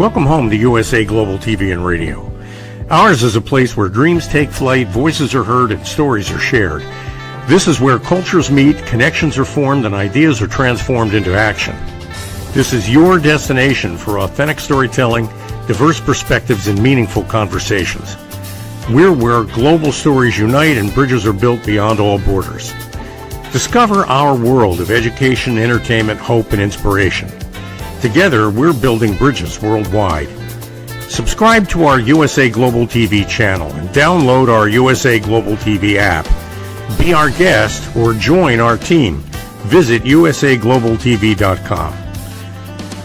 Welcome home to USA Global TV and Radio. Ours is a place where dreams take flight, voices are heard, and stories are shared. This is where cultures meet, connections are formed, and ideas are transformed into action. This is your destination for authentic storytelling, diverse perspectives, and meaningful conversations. We're where global stories unite and bridges are built beyond all borders. Discover our world of education, entertainment, hope, and inspiration. Together, we're building bridges worldwide. Subscribe to our USA Global TV channel and download our USA Global TV app. Be our guest or join our team. Visit usaglobaltv.com.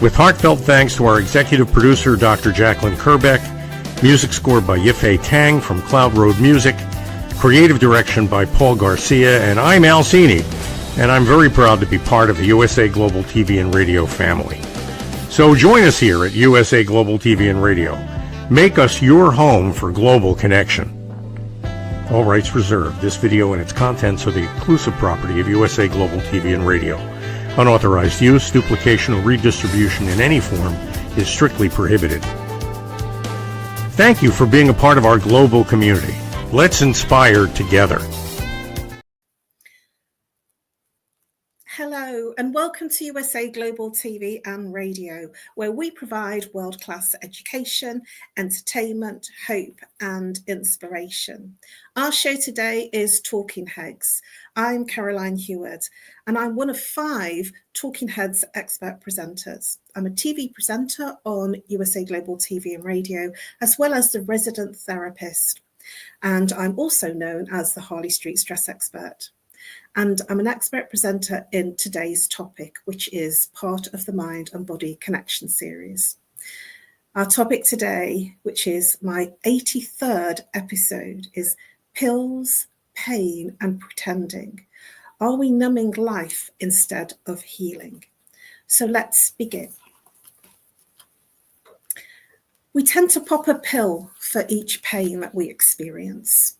With heartfelt thanks to our executive producer, Dr. Jacqueline Kerbeck, music scored by Yifei Tang from Cloud Road Music, creative direction by Paul Garcia, and I'm Al Cini, and I'm very proud to be part of the USA Global TV and Radio family. So join us here at USA Global TV and Radio. Make us your home for global connection. All rights reserved. This video and its contents are the exclusive property of USA Global TV and Radio. Unauthorized use, duplication, or redistribution in any form is strictly prohibited. Thank you for being a part of our global community. Let's inspire together. Hello and welcome to USA Global TV and Radio, where we provide world-class education, entertainment, hope and inspiration. Our show today is Talking Heads. I'm Caroline HEWARD and I'm one of 5 Talking Heads expert presenters. I'm a TV presenter on USA Global TV and Radio, as well as the resident therapist. And I'm also known as the Harley Street Stress Expert. And I'm an expert presenter in today's topic, which is part of the Mind and Body Connection series. Our topic today, which is my 83rd episode, is pills, pain, and pretending. Are we numbing life instead of healing? So let's begin. We tend to pop a pill for each pain that we experience.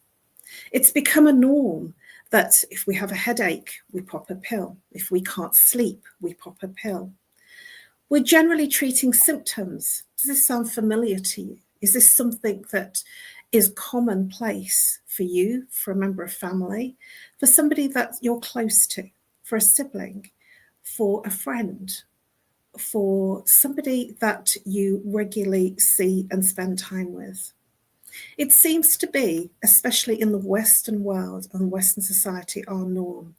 It's become a norm that if we have a headache, we pop a pill. If we can't sleep, we pop a pill. We're generally treating symptoms. Does this sound familiar to you? Is this something that is commonplace for you, for a member of family, for somebody that you're close to, for a sibling, for a friend, for somebody that you regularly see and spend time with? It seems to be, especially in the Western world and Western society, our norm.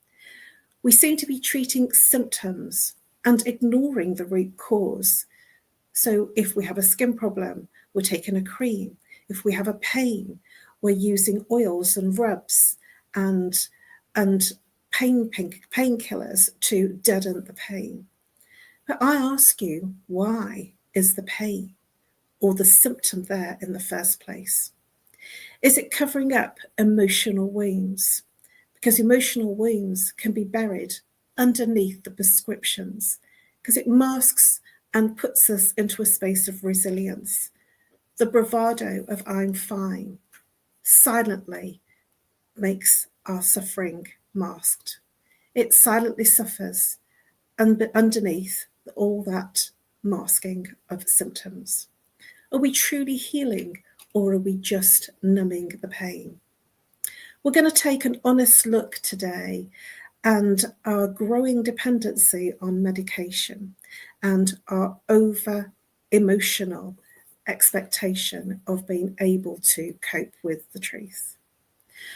We seem to be treating symptoms and ignoring the root cause. So if we have a skin problem, we're taking a cream. If we have a pain, we're using oils and rubs and painkillers to deaden the pain. But I ask you, why is the pain or the symptom there in the first place? Is it covering up emotional wounds? Because emotional wounds can be buried underneath the prescriptions, because it masks and puts us into a space of resilience. The bravado of I'm fine silently makes our suffering masked. It silently suffers underneath all that masking of symptoms. Are we truly healing, or are we just numbing the pain? We're going to take an honest look today and our growing dependency on medication and our over-emotional expectation of being able to cope with the truth.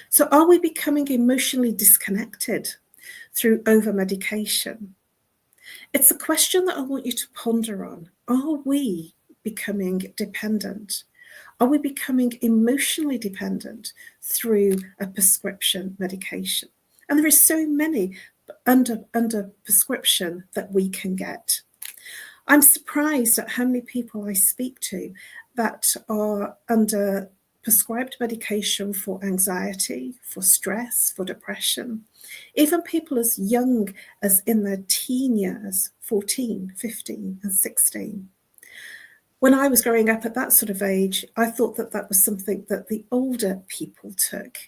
So are we becoming emotionally disconnected through over-medication? It's a question that I want you to ponder on. Are we becoming dependent? Are we becoming emotionally dependent through a prescription medication? And there is so many under prescription that we can get. I'm surprised at how many people I speak to that are under prescribed medication for anxiety, for stress, for depression. Even people as young as in their teen years, 14, 15, and 16. When I was growing up at that sort of age, I thought that that was something that the older people took.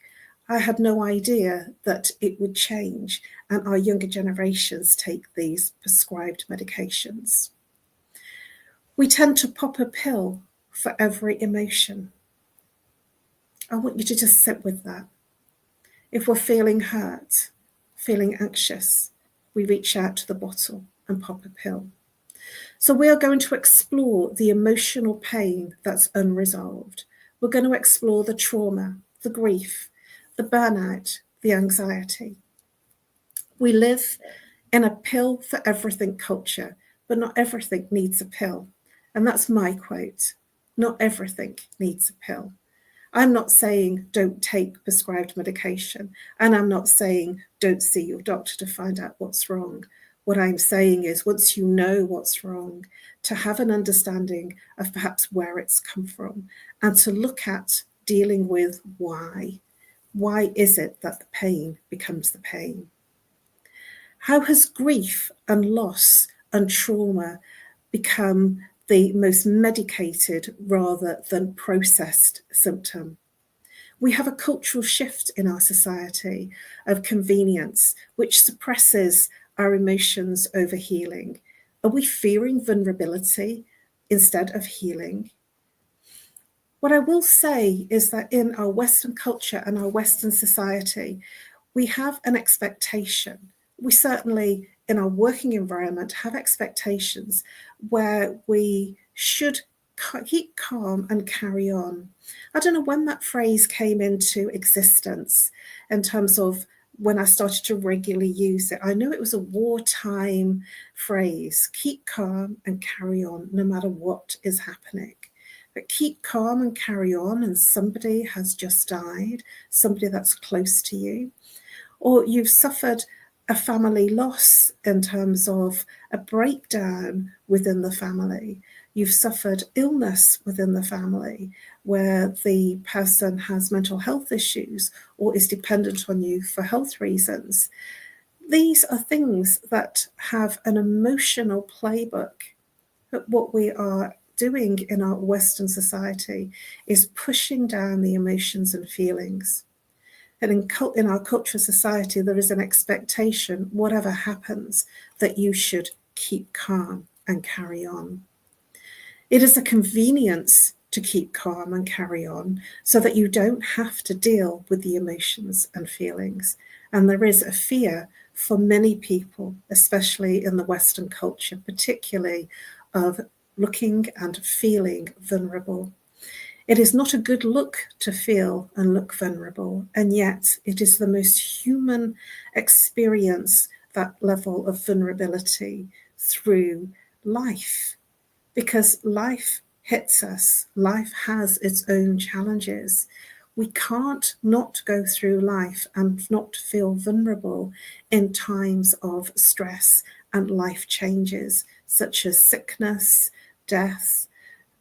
I had no idea that it would change and our younger generations take these prescribed medications. We tend to pop a pill for every emotion. I want you to just sit with that. If we're feeling hurt, feeling anxious, we reach out to the bottle and pop a pill. So we are going to explore the emotional pain that's unresolved. We're going to explore the trauma, the grief, the burnout, the anxiety. We live in a pill for everything culture, but not everything needs a pill. And that's my quote. Not everything needs a pill. I'm not saying don't take prescribed medication, and I'm not saying don't see your doctor to find out what's wrong. What I'm saying is, once you know what's wrong, to have an understanding of perhaps where it's come from, and to look at dealing with why. Why is it that the pain becomes the pain? How has grief and loss and trauma become the most medicated rather than processed symptom? We have a cultural shift in our society of convenience, which suppresses our emotions over healing. Are we fearing vulnerability instead of healing? What I will say is that in our Western culture and our Western society, we have an expectation. We certainly, in our working environment, have expectations where we should keep calm and carry on. I don't know when that phrase came into existence in terms of when I started to regularly use it. I knew it was a wartime phrase, keep calm and carry on no matter what is happening. But keep calm and carry on, and somebody has just died, somebody that's close to you, or you've suffered a family loss in terms of a breakdown within the family. You've suffered illness within the family where the person has mental health issues or is dependent on you for health reasons. These are things that have an emotional playbook. But what we are doing in our Western society is pushing down the emotions and feelings. And in our cultural society, there is an expectation, whatever happens, that you should keep calm and carry on. It is a convenience to keep calm and carry on so that you don't have to deal with the emotions and feelings. And there is a fear for many people, especially in the Western culture, particularly of looking and feeling vulnerable. It is not a good look to feel and look vulnerable, and yet it is the most human experience, that level of vulnerability through life, because life hits us. Life has its own challenges. We can't not go through life and not feel vulnerable in times of stress and life changes, such as sickness, death,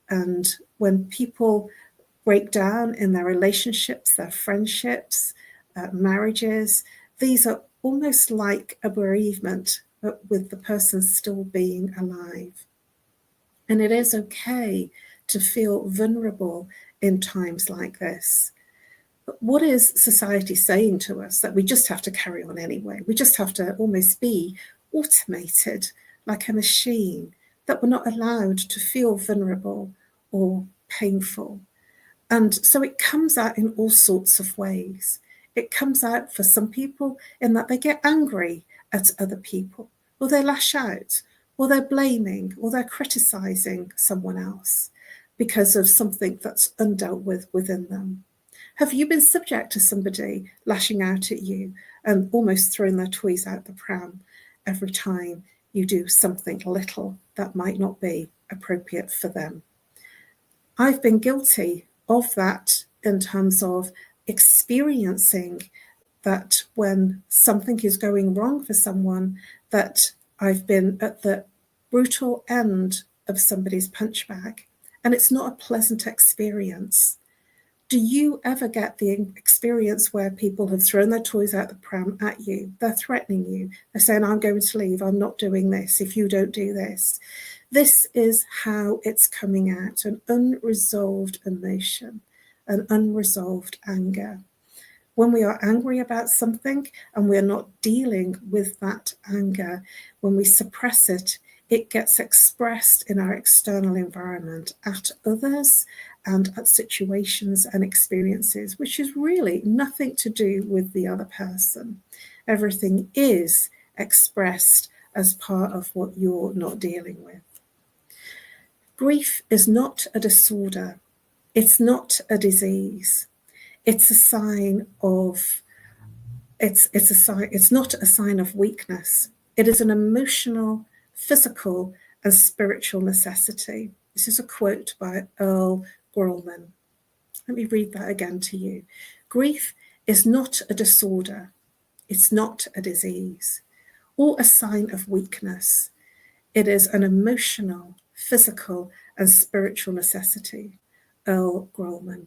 and when people break down in their relationships, their friendships, marriages, these are almost like a bereavement, but with the person still being alive. And it is okay to feel vulnerable in times like this. But what is society saying to us? That we just have to carry on anyway. We just have to almost be automated like a machine, that we're not allowed to feel vulnerable or painful. And so it comes out in all sorts of ways. It comes out for some people in that they get angry at other people, or they lash out, or they're blaming, or they're criticizing someone else because of something that's undealt with within them. Have you been subject to somebody lashing out at you and almost throwing their toys out the pram every time you do something little that might not be appropriate for them? I've been guilty of that in terms of experiencing that when something is going wrong for someone, that I've been at the brutal end of somebody's punch bag, and it's not a pleasant experience. Do you ever get the experience where people have thrown their toys out the pram at you? They're threatening you. They're saying, I'm going to leave. I'm not doing this if you don't do this. This is how it's coming out, an unresolved emotion, an unresolved anger. When we are angry about something and we're not dealing with that anger, when we suppress it, it gets expressed in our external environment at others and at situations and experiences, which is really nothing to do with the other person. Everything is expressed as part of what you're not dealing with. Grief is not a disorder. It's not a disease. It's a sign of, it's not a sign of weakness. It is an emotional, physical, and spiritual necessity. This is a quote by Earl Grolman. Let me read that again to you. Grief is not a disorder. It's not a disease or a sign of weakness. It is an emotional, physical, and spiritual necessity. Earl Grolman.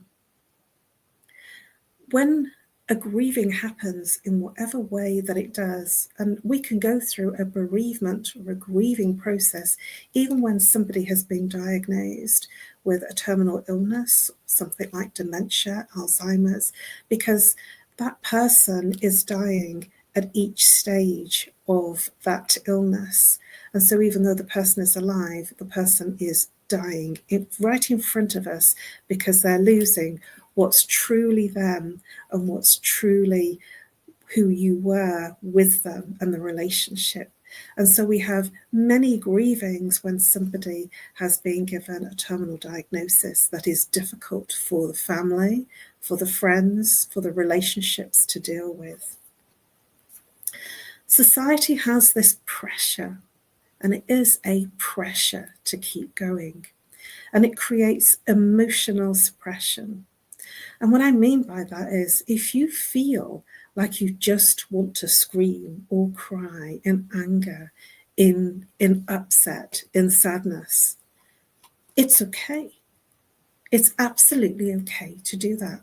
When a grieving happens in whatever way that it does, and we can go through a bereavement or a grieving process, even when somebody has been diagnosed with a terminal illness, something like dementia, Alzheimer's, because that person is dying at each stage of that illness. And so even though the person is alive, the person is dying right in front of us because they're losing what's truly them and what's truly who you were with them and the relationship. And so we have many grievings when somebody has been given a terminal diagnosis that is difficult for the family, for the friends, for the relationships to deal with. Society has this pressure, and it is a pressure to keep going, and it creates emotional suppression. And what I mean by that is if you feel like you just want to scream or cry in anger, in upset, in sadness, it's okay. It's absolutely okay to do that.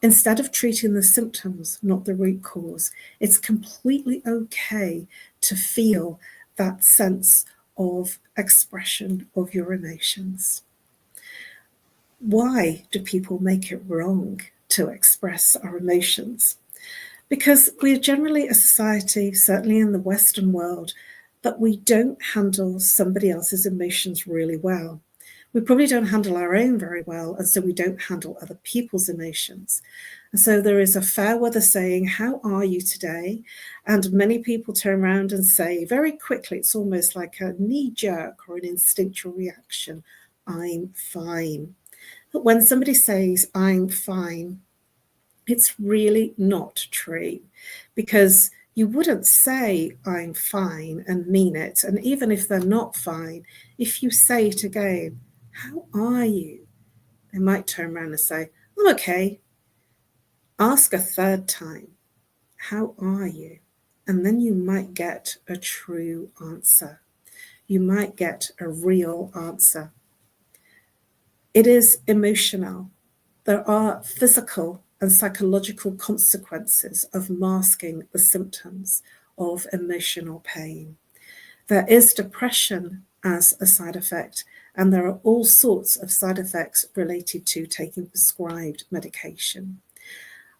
Instead of treating the symptoms, not the root cause, it's completely okay to feel that sense of expression of your emotions. Why do people make it wrong to express our emotions? Because we're generally a society, certainly in the Western world, that we don't handle somebody else's emotions really well. We probably don't handle our own very well, and so we don't handle other people's emotions. And so there is a fair weather saying, how are you today? And many people turn around and say very quickly, it's almost like a knee-jerk or an instinctual reaction, I'm fine. But when somebody says, I'm fine, it's really not true, because you wouldn't say, I'm fine, and mean it. And even if they're not fine, if you say it again, how are you? They might turn around and say, I'm okay. Ask a third time, how are you? And then you might get a true answer. You might get a real answer. It is emotional. There are physical and psychological consequences of masking the symptoms of emotional pain. There is depression as a side effect, and there are all sorts of side effects related to taking prescribed medication.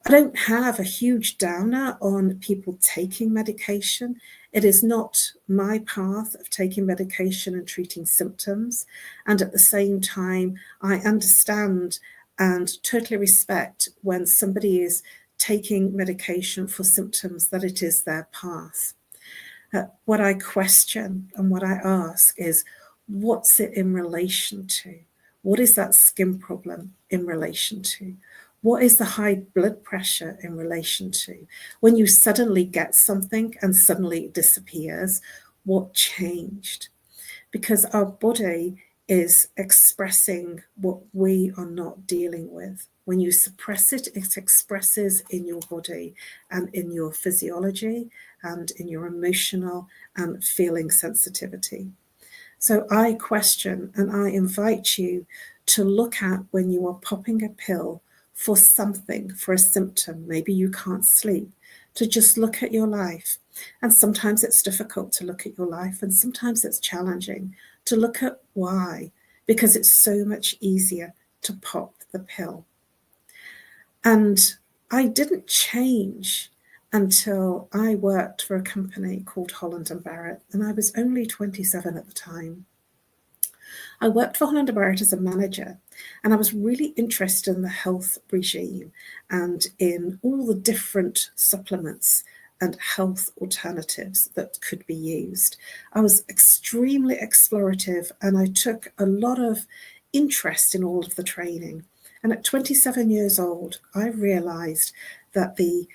I don't have a huge downer on people taking medication. It is not my path of taking medication and treating symptoms. And at the same time, I understand and totally respect when somebody is taking medication for symptoms that it is their path. What I question and what I ask is, what's it in relation to? What is that skin problem in relation to? What is the high blood pressure in relation to? When you suddenly get something and suddenly it disappears, what changed? Because our body is expressing what we are not dealing with. When you suppress it, it expresses in your body and in your physiology and in your emotional and feeling sensitivity. So I question and I invite you to look at when you are popping a pill for something, for a symptom, maybe you can't sleep, to just look at your life. And sometimes it's difficult to look at your life, and sometimes it's challenging to look at why, because it's so much easier to pop the pill. And I didn't change until I worked for a company called Holland & Barrett, and I was only 27 at the time. I worked for Holland & Barrett as a manager, and I was really interested in the health regime and in all the different supplements and health alternatives that could be used. I was extremely explorative, and I took a lot of interest in all of the training. And at 27 years old, I realized that the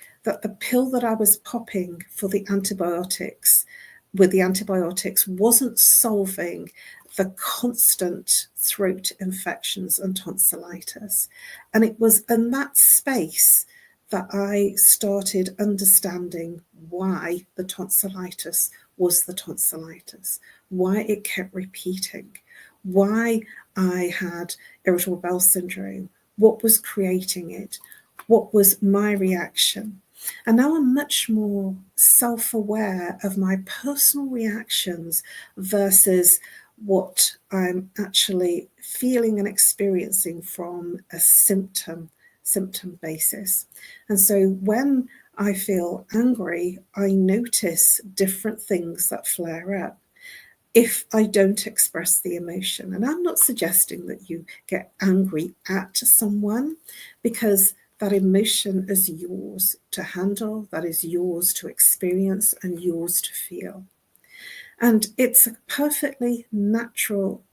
pill that I was popping for the antibiotics wasn't solving the constant throat infections and tonsillitis. And it was in that space that I started understanding why the tonsillitis was the tonsillitis, why it kept repeating, why I had irritable bowel syndrome, what was creating it, what was my reaction. And now I'm much more self-aware of my personal reactions versus what I'm actually feeling and experiencing from a symptom basis. And so when I feel angry, I notice different things that flare up if I don't express the emotion. And I'm not suggesting that you get angry at someone, because that emotion is yours to handle, that is yours to experience and yours to feel. And it's a perfectly natural,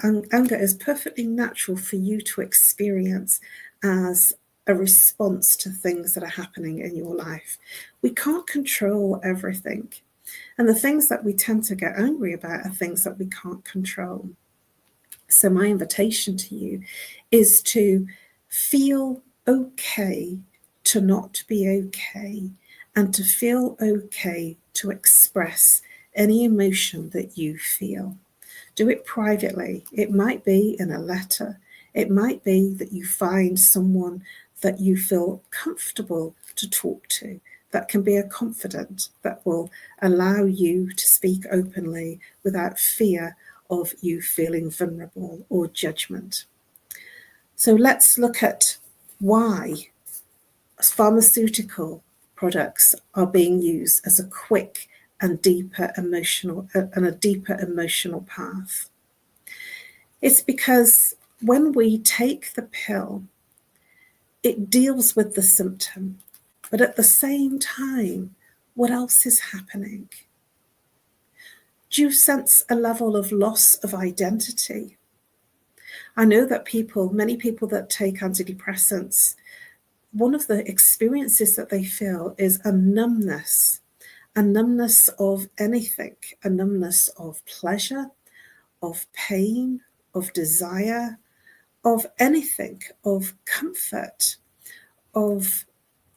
anger is perfectly natural for you to experience as a response to things that are happening in your life. We can't control everything. And the things that we tend to get angry about are things that we can't control. So my invitation to you is to feel okay to not be okay, and to feel okay to express any emotion that you feel. Do it privately. It might be in a letter. It might be that you find someone that you feel comfortable to talk to, that can be a confidant, that will allow you to speak openly without fear of you feeling vulnerable or judgment. So let's look at why pharmaceutical products are being used as a quick and deeper emotional path. It's because when we take the pill, it deals with the symptom, but at the same time, what else is happening? Do you sense a level of loss of identity? I know that many people that take antidepressants, one of the experiences that they feel is a numbness of anything, a numbness of pleasure, of pain, of desire, of anything, of comfort, of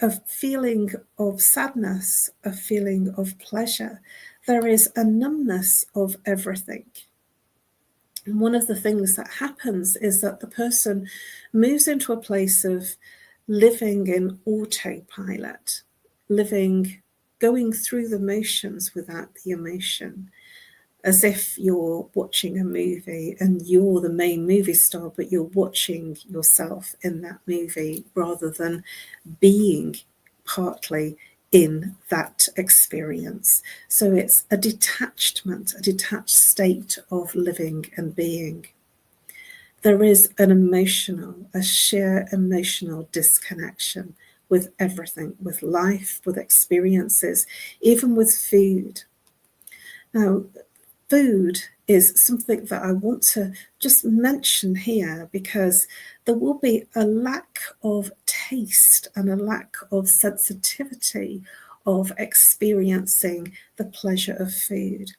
a feeling of sadness, a feeling of pleasure. There is a numbness of everything. And one of the things that happens is that the person moves into a place of living in autopilot, going through the motions without the emotion, as if you're watching a movie and you're the main movie star, but you're watching yourself in that movie rather than being partly in that experience. So it's a detached state of living and being. There is a sheer emotional disconnection with everything, with life, with experiences, even with food. Now, food is something that I want to just mention here, because there will be a lack of taste and a lack of sensitivity of experiencing the pleasure of food.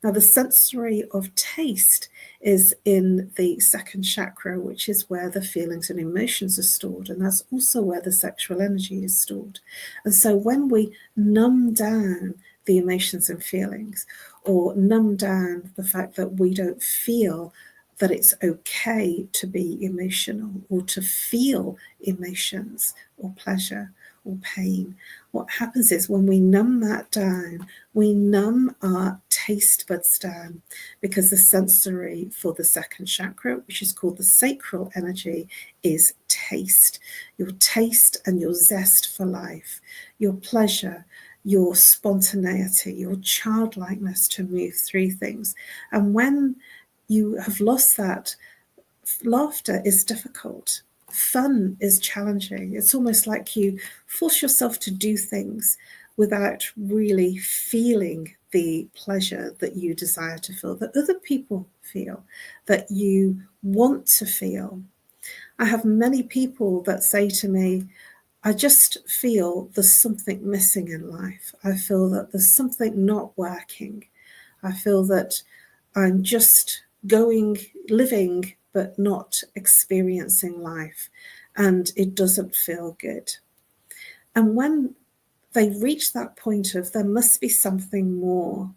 Now, the sensory of taste is in the second chakra, which is where the feelings and emotions are stored, and that's also where the sexual energy is stored. And so when we numb down the emotions and feelings, or numb down the fact that we don't feel that it's okay to be emotional or to feel emotions or pleasure or pain, what happens is when we numb that down, we numb our taste buds down, because the sensory for the second chakra, which is called the sacral energy, is taste. Your taste and your zest for life, your pleasure, your spontaneity, your childlikeness to move through things. And when you have lost that, laughter is difficult. Fun is challenging. It's almost like you force yourself to do things without really feeling the pleasure that you desire to feel, that other people feel, that you want to feel. I have many people that say to me, I just feel there's something missing in life. I feel that there's something not working. I feel that I'm just living, but not experiencing life, and it doesn't feel good. And when they reach that point of there must be something more,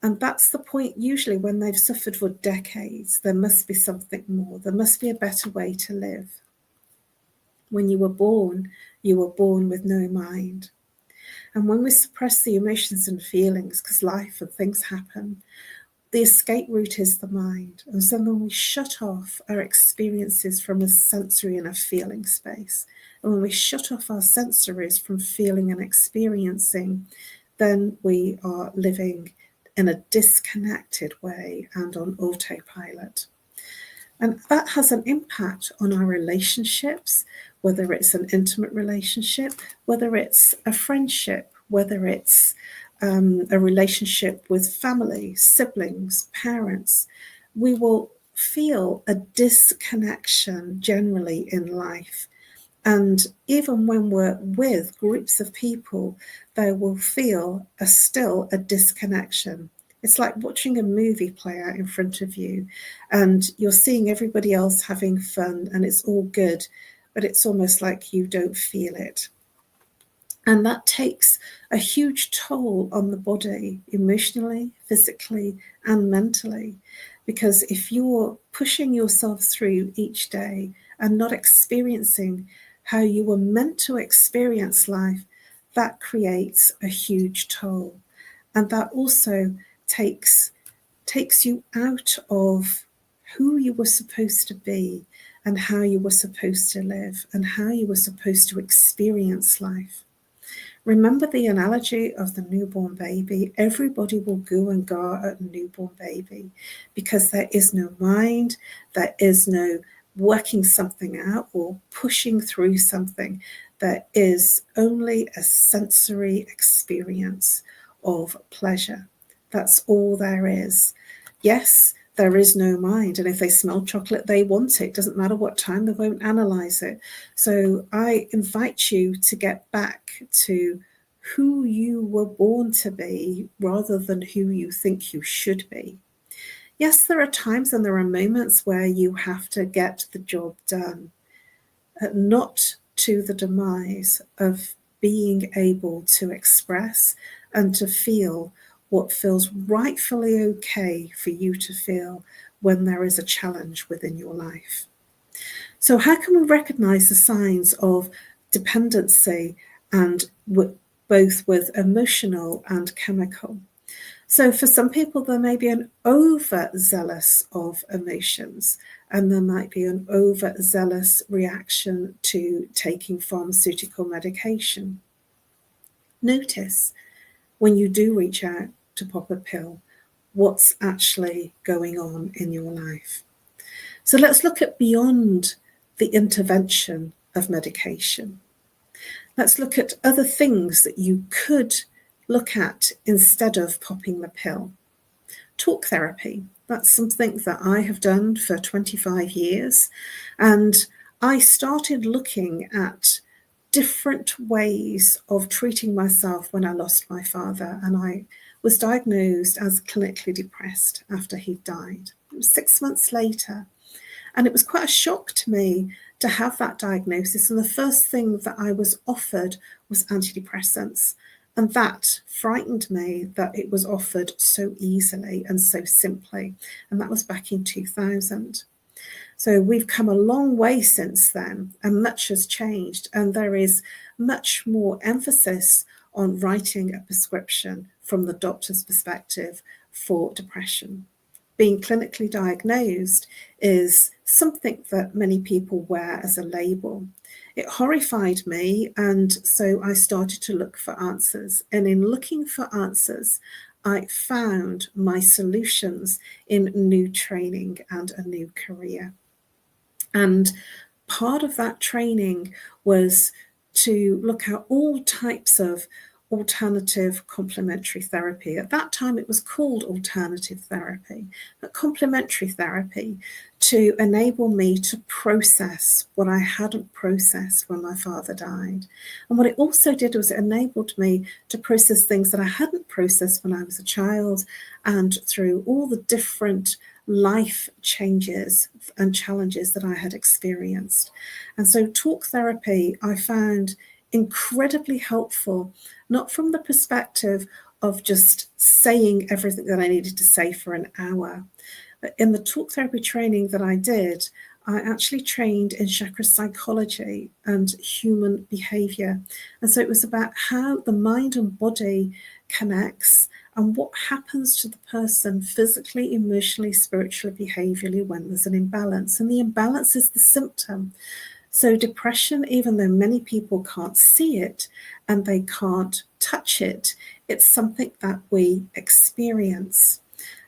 and that's the point usually when they've suffered for decades, there must be something more, there must be a better way to live. When you were born with no mind. And when we suppress the emotions and feelings, because life and things happen, the escape route is the mind. And so when we shut off our experiences from a sensory and a feeling space, and when we shut off our sensories from feeling and experiencing, then we are living in a disconnected way and on autopilot. And that has an impact on our relationships, whether it's an intimate relationship, whether it's a friendship, whether it's a relationship with family, siblings, parents. We will feel a disconnection generally in life. And even when we're with groups of people, they will feel still a disconnection. It's like watching a movie play out in front of you, and you're seeing everybody else having fun and it's all good, but it's almost like you don't feel it. And that takes a huge toll on the body, emotionally, physically, and mentally. Because if you're pushing yourself through each day and not experiencing how you were meant to experience life, that creates a huge toll. And that also takes you out of who you were supposed to be and how you were supposed to live and how you were supposed to experience life. Remember the analogy of the newborn baby. Everybody will goo and gar at a newborn baby because there is no mind, there is no working something out or pushing through something. There is only a sensory experience of pleasure. That's all there is. Yes, there is no mind. And if they smell chocolate, they want it. Doesn't matter what time, they won't analyze it. So I invite you to get back to who you were born to be rather than who you think you should be. Yes, there are times and there are moments where you have to get the job done, not to the demise of being able to express and to feel what feels rightfully okay for you to feel when there is a challenge within your life. So how can we recognize the signs of dependency and both with emotional and chemical? So for some people, there may be an overzealous of emotions, and there might be an overzealous reaction to taking pharmaceutical medication. Notice when you do reach out to pop a pill, what's actually going on in your life. So let's look at beyond the intervention of medication. Let's look at other things that you could look at instead of popping the pill. Talk therapy. That's something that I have done for 25 years. And I started looking at different ways of treating myself when I lost my father. And I was diagnosed as clinically depressed after he died. It was 6 months later. And it was quite a shock to me to have that diagnosis. And the first thing that I was offered was antidepressants. And that frightened me that it was offered so easily and so simply. And that was back in 2000. So we've come a long way since then, and much has changed. And there is much more emphasis on writing a prescription from the doctor's perspective for depression. Being clinically diagnosed is something that many people wear as a label. It horrified me, and so I started to look for answers. And in looking for answers, I found my solutions in new training and a new career. And part of that training was to look at all types of alternative complementary therapy. At that time, it was called alternative therapy, but complementary therapy, to enable me to process what I hadn't processed when my father died. And what it also did was it enabled me to process things that I hadn't processed when I was a child, and through all the different life changes and challenges that I had experienced. And so talk therapy I found incredibly helpful, not from the perspective of just saying everything that I needed to say for an hour, but in the talk therapy training that I did, I actually trained in chakra psychology and human behavior. And so it was about how the mind and body connects and what happens to the person physically, emotionally, spiritually, behaviorally when there's an imbalance. And the imbalance is the symptom. So depression, even though many people can't see it and they can't touch it, it's something that we experience.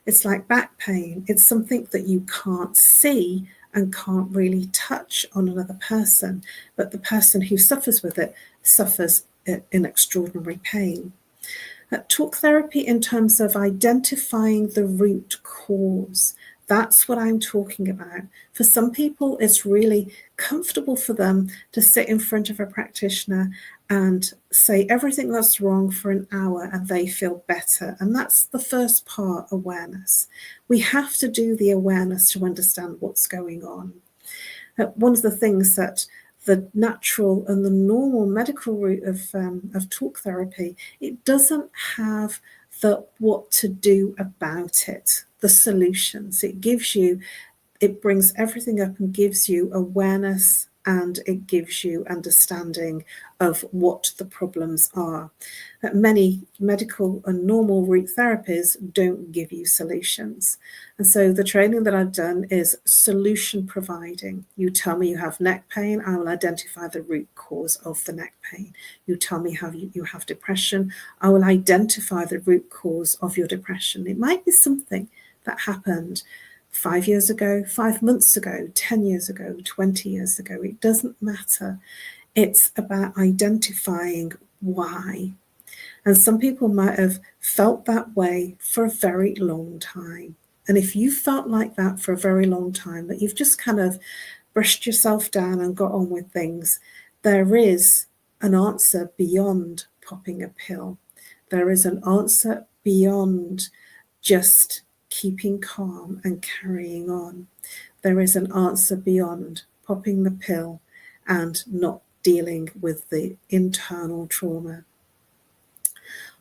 It's like back pain. It's something that you can't see and can't really touch on another person, but the person who suffers with it suffers in extraordinary pain. Talk therapy in terms of identifying the root cause. That's what I'm talking about. For some people, it's really comfortable for them to sit in front of a practitioner and say everything that's wrong for an hour and they feel better. And that's the first part, awareness. We have to do the awareness to understand what's going on. One of the things that the natural and the normal medical route of talk therapy, it doesn't have the what to do about it, the solutions. It brings everything up and gives you awareness, and it gives you understanding of what the problems are. Many medical and normal route therapies don't give you solutions. And so the training that I've done is solution providing. You tell me you have neck pain, I will identify the root cause of the neck pain. You tell me how you have depression, I will identify the root cause of your depression. It might be something that happened 5 years ago, 5 months ago, 10 years ago, 20 years ago. It doesn't matter. It's about identifying why. And some people might have felt that way for a very long time. And if you felt like that for a very long time, that you've just kind of brushed yourself down and got on with things, there is an answer beyond popping a pill. There is an answer beyond just keeping calm and carrying on. There is an answer beyond popping the pill and not dealing with the internal trauma.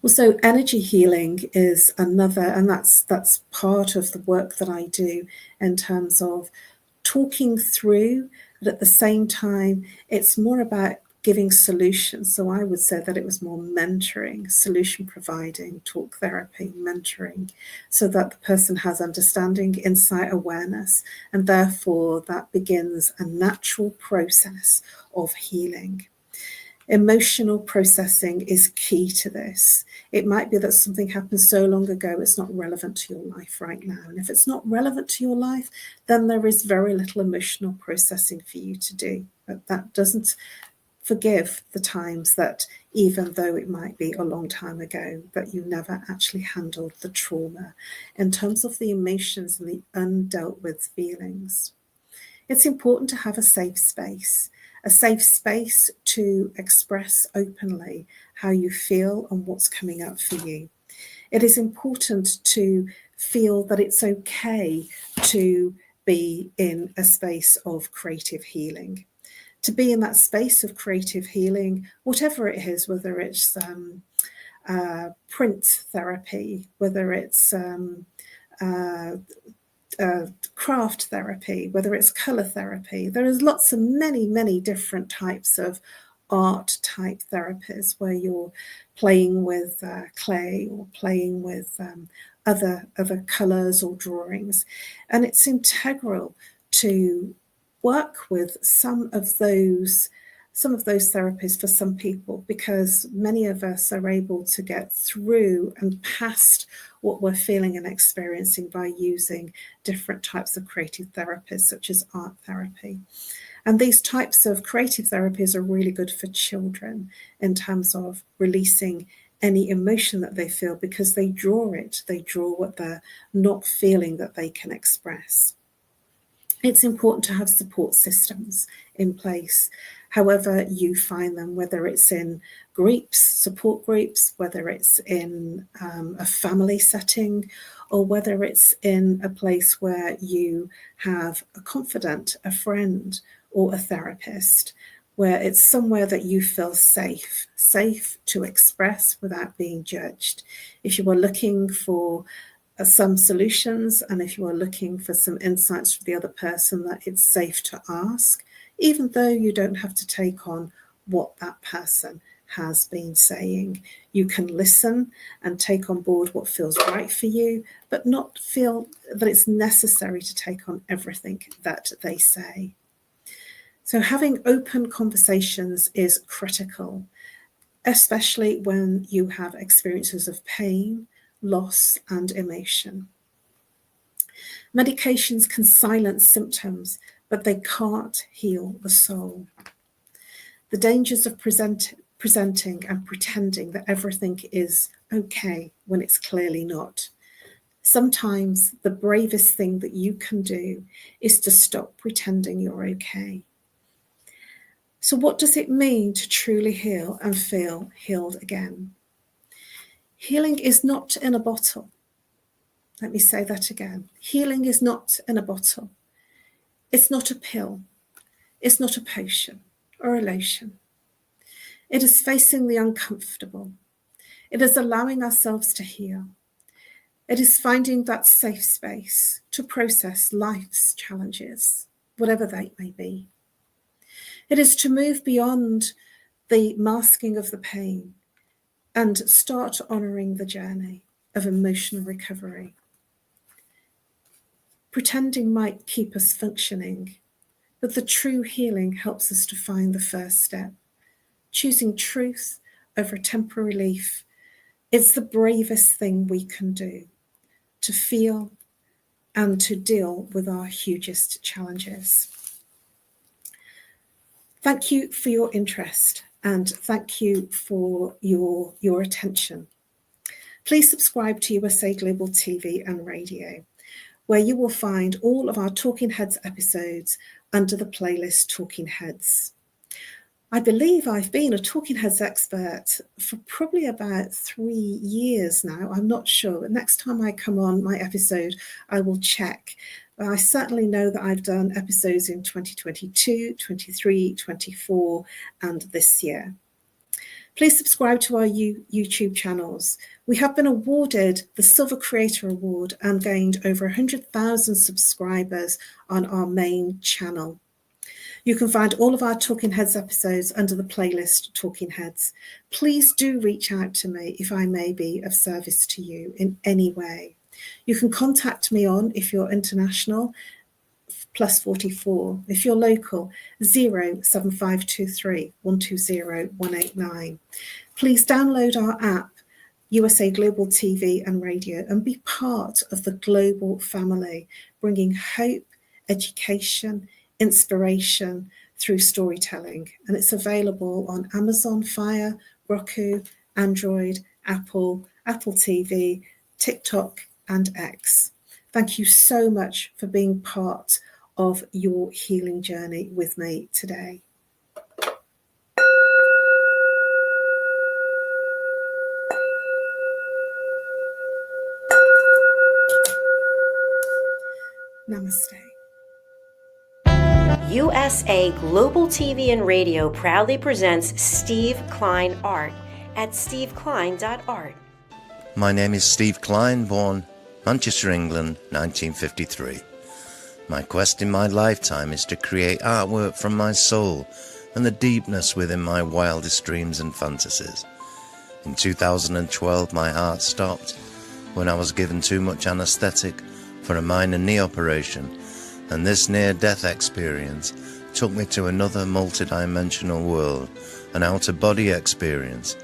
Also, energy healing is another, and that's part of the work that I do in terms of talking through, but at the same time, it's more about giving solutions. So I would say that it was more mentoring, solution providing, talk therapy, mentoring, so that the person has understanding, insight, awareness, and therefore that begins a natural process of healing. Emotional processing is key to this. It might be that something happened so long ago it's not relevant to your life right now. And if it's not relevant to your life, then there is very little emotional processing for you to do. But that doesn't forgive the times that, even though it might be a long time ago, that you never actually handled the trauma in terms of the emotions and the undealt with feelings. It's important to have a safe space to express openly how you feel and what's coming up for you. It is important to feel that it's okay to be in a space of creative healing. To be in that space of creative healing, whatever it is, whether it's print therapy, whether it's craft therapy, whether it's color therapy. There is lots of many different types of art type therapies where you're playing with clay or playing with other colours or drawings. And it's integral to work with some of those therapies for some people, because many of us are able to get through and past what we're feeling and experiencing by using different types of creative therapies, such as art therapy. And these types of creative therapies are really good for children in terms of releasing any emotion that they feel, because they draw what they're not feeling that they can express. It's important to have support systems in place, however you find them, whether it's in groups, support groups, whether it's in a family setting, or whether it's in a place where you have a confidant, a friend, or a therapist, where it's somewhere that you feel safe to express without being judged. If you are looking for some solutions, and if you are looking for some insights from the other person, that it's safe to ask, even though you don't have to take on what that person has been saying. You can listen and take on board what feels right for you, but not feel that it's necessary to take on everything that they say. So having open conversations is critical, especially when you have experiences of pain, loss, and emotion. Medications can silence symptoms, but they can't heal the soul. The dangers of presenting and pretending that everything is okay when it's clearly not. Sometimes the bravest thing that you can do is to stop pretending you're okay. So what does it mean to truly heal and feel healed again? Healing is not in a bottle. Let me say that again. Healing is not in a bottle. It's not a pill. It's not a potion or a lotion. It is facing the uncomfortable. It is allowing ourselves to heal. It is finding that safe space to process life's challenges, whatever they may be. It is to move beyond the masking of the pain and start honouring the journey of emotional recovery. Pretending might keep us functioning, but the true healing helps us to find the first step. Choosing truth over temporary relief is the bravest thing we can do to feel and to deal with our hugest challenges. Thank you for your interest, and thank you for your attention. Please subscribe to USA Global TV and Radio, where you will find all of our Talking Heads episodes under the playlist Talking Heads. I believe I've been a Talking Heads expert for probably about 3 years now. I'm not sure. Next time I come on my episode, I will check. I certainly know that I've done episodes in 2022, 23, 24, and this year. Please subscribe to our YouTube channels. We have been awarded the Silver Creator Award and gained over 100,000 subscribers on our main channel. You can find all of our Talking Heads episodes under the playlist Talking Heads. Please do reach out to me if I may be of service to you in any way. You can contact me on, if you're international, +44. If you're local, 07523 120 189. Please download our app, USA Global TV and Radio, and be part of the global family, bringing hope, education, inspiration through storytelling. And it's available on Amazon Fire, Roku, Android, Apple TV, TikTok, and X. Thank you so much for being part of your healing journey with me today. Namaste. USA Global TV and Radio proudly presents Steve Klein Art at steveklein.art. My name is Steve Klein, born Manchester, England, 1953. My quest in my lifetime is to create artwork from my soul and the deepness within my wildest dreams and fantasies. In 2012, my heart stopped when I was given too much anesthetic for a minor knee operation, and this near-death experience took me to another multidimensional world, an out-of-body experience,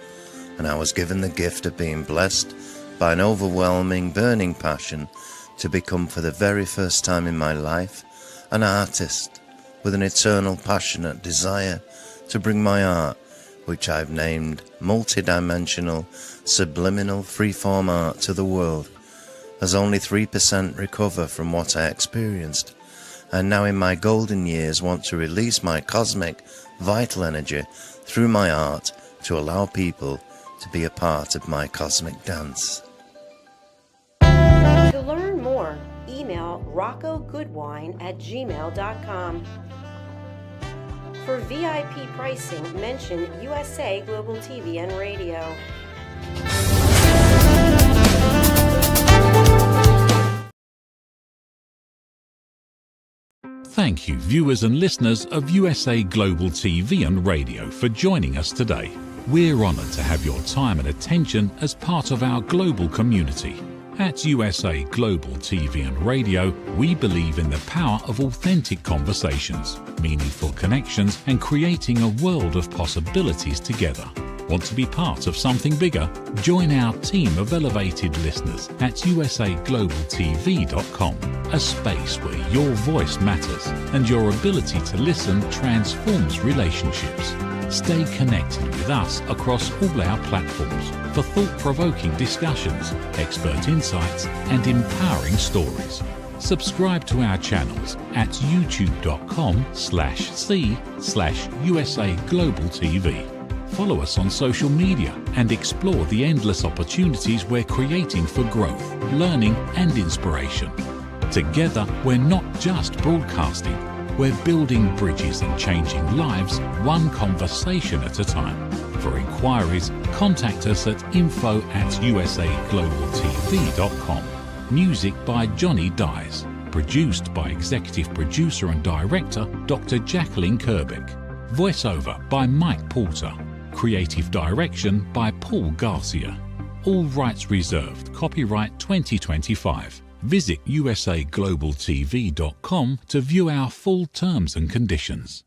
and I was given the gift of being blessed by an overwhelming, burning passion to become, for the very first time in my life, an artist with an eternal, passionate desire to bring my art, which I've named multidimensional, subliminal, freeform art, to the world, as only 3% recover from what I experienced, and now in my golden years want to release my cosmic, vital energy through my art to allow people to be a part of my cosmic dance. To learn more, email roccogoodwine@gmail.com. For VIP pricing, mention USA Global TV and Radio. Thank you, viewers and listeners of USA Global TV and Radio, for joining us today. We're honoured to have your time and attention as part of our global community. At USA Global TV and Radio, we believe in the power of authentic conversations, meaningful connections, and creating a world of possibilities together. Want to be part of something bigger? Join our team of elevated listeners at usaglobaltv.com, a space where your voice matters and your ability to listen transforms relationships. Stay connected with us across all our platforms for thought-provoking discussions, expert insights, and empowering stories. Subscribe to our channels at youtube.com/c/USA Global TV. Follow us on social media and explore the endless opportunities we're creating for growth, learning, and inspiration. Together, we're not just broadcasting, we're building bridges and changing lives one conversation at a time. For inquiries, contact us at info@usaglobaltv.com. Music by Johnny Dyes. Produced by Executive Producer and Director Dr. Jacqueline Kerbeck. Voiceover by Mike Porter. Creative Direction by Paul Garcia. All rights reserved. Copyright 2025. Visit usaglobaltv.com to view our full terms and conditions.